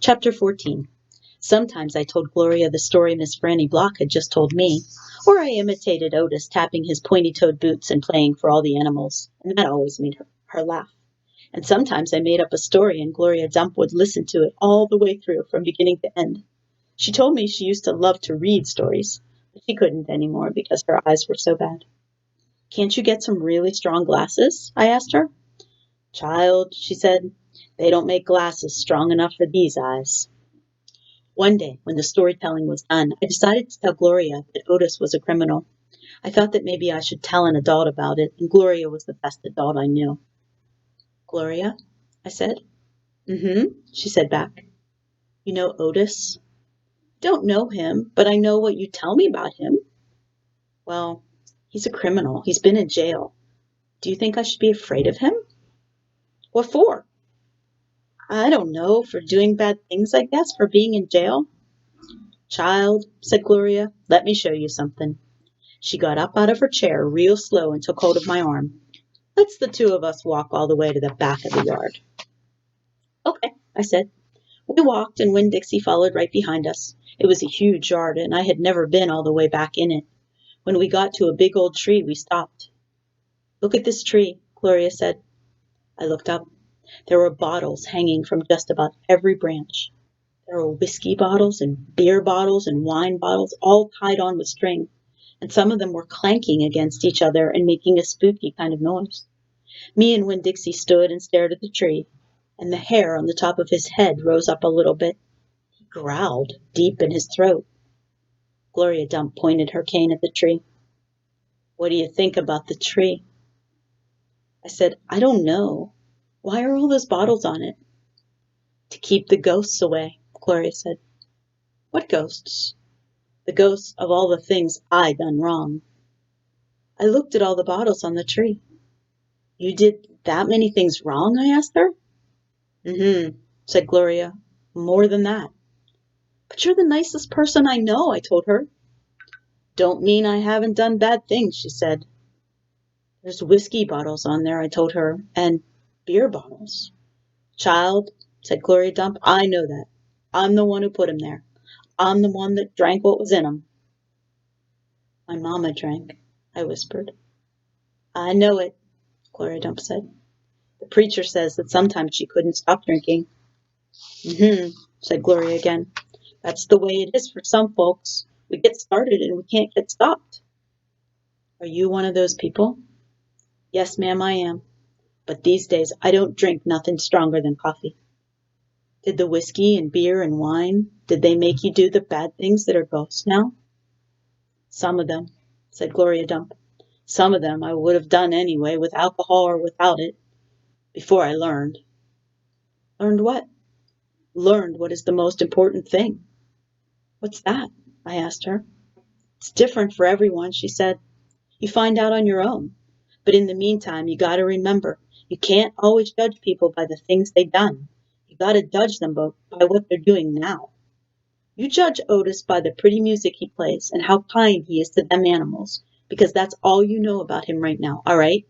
Chapter 14. Sometimes I told Gloria the story Miss Franny Block had just told me, or I imitated Otis tapping his pointy-toed boots and playing for all the animals, and that always made her laugh. And sometimes I made up a story and Gloria Dump would listen to it all the way through from beginning to end. She told me she used to love to read stories, but she couldn't anymore because her eyes were so bad. "Can't you get some really strong glasses?" I asked her. "Child," she said, "they don't make glasses strong enough for these eyes." One day, when the storytelling was done, I decided to tell Gloria that Otis was a criminal. I thought that maybe I should tell an adult about it, and Gloria was the best adult I knew. "Gloria?" I said. "Mm-hmm," she said back. "You know Otis?" "Don't know him, but I know what you tell me about him." "Well, he's a criminal. He's been in jail. Do you think I should be afraid of him?" "What for?" "I don't know, for doing bad things, I guess, for being in jail." "Child," said Gloria, "let me show you something." She got up out of her chair real slow and took hold of my arm. "Let's the two of us walk all the way to the back of the yard." "Okay," I said. We walked, and Winn-Dixie followed right behind us. It was a huge yard, and I had never been all the way back in it. When we got to a big old tree, we stopped. "Look at this tree," Gloria said. I looked up. There were bottles hanging from just about every branch. There were whiskey bottles and beer bottles and wine bottles, all tied on with string, and some of them were clanking against each other and making a spooky kind of noise. Me and Winn-Dixie stood and stared at the tree, and the hair on the top of his head rose up a little bit. He growled deep in his throat. Gloria Dump pointed her cane at the tree. "What do you think about the tree?" I said, "I don't know. Why are all those bottles on it?" "To keep the ghosts away," Gloria said. "What ghosts?" "The ghosts of all the things I done wrong." I looked at all the bottles on the tree. "You did that many things wrong?" I asked her. "Mm-hmm," said Gloria. "More than that." "But you're the nicest person I know," I told her. "Don't mean I haven't done bad things," she said. "There's whiskey bottles on there," I told her, "and beer bottles." "Child," said Gloria Dump, "I know that. I'm the one who put 'em there. I'm the one that drank what was in 'em." "My mama drank," I whispered. "I know it," Gloria Dump said. "The preacher says that sometimes she couldn't stop drinking." "Mm-hmm," said Gloria again. "That's the way it is for some folks. We get started and we can't get stopped." "Are you one of those people?" "Yes, ma'am, I am. But these days I don't drink nothing stronger than coffee." "Did the whiskey and beer and wine, did they make you do the bad things that are ghosts now?" "Some of them," said Gloria Dump. "Some of them I would have done anyway, with alcohol or without it, before I learned." "Learned what?" "Learned what is the most important thing." "What's that?" I asked her. "It's different for everyone," she said. "You find out on your own. But in the meantime, you gotta remember, you can't always judge people by the things they done. You gotta judge them by what they're doing now. You judge Otis by the pretty music he plays and how kind he is to them animals, because that's all you know about him right now, all right?"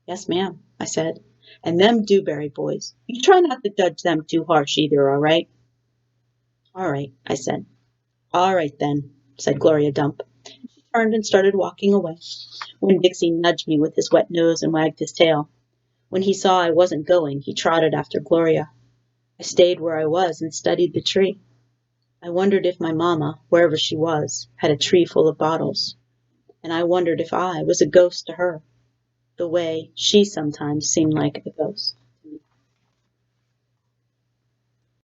"Yes, ma'am," I said. "And them Dewberry boys, you try not to judge them too harsh either, all right?" "All right," I said. "All right, then," said Gloria Dump. She turned and started walking away, when Dixie nudged me with his wet nose and wagged his tail. When he saw I wasn't going, he trotted after Gloria. I stayed where I was and studied the tree. I wondered if my mama, wherever she was, had a tree full of bottles. And I wondered if I was a ghost to her, the way she sometimes seemed like a ghost.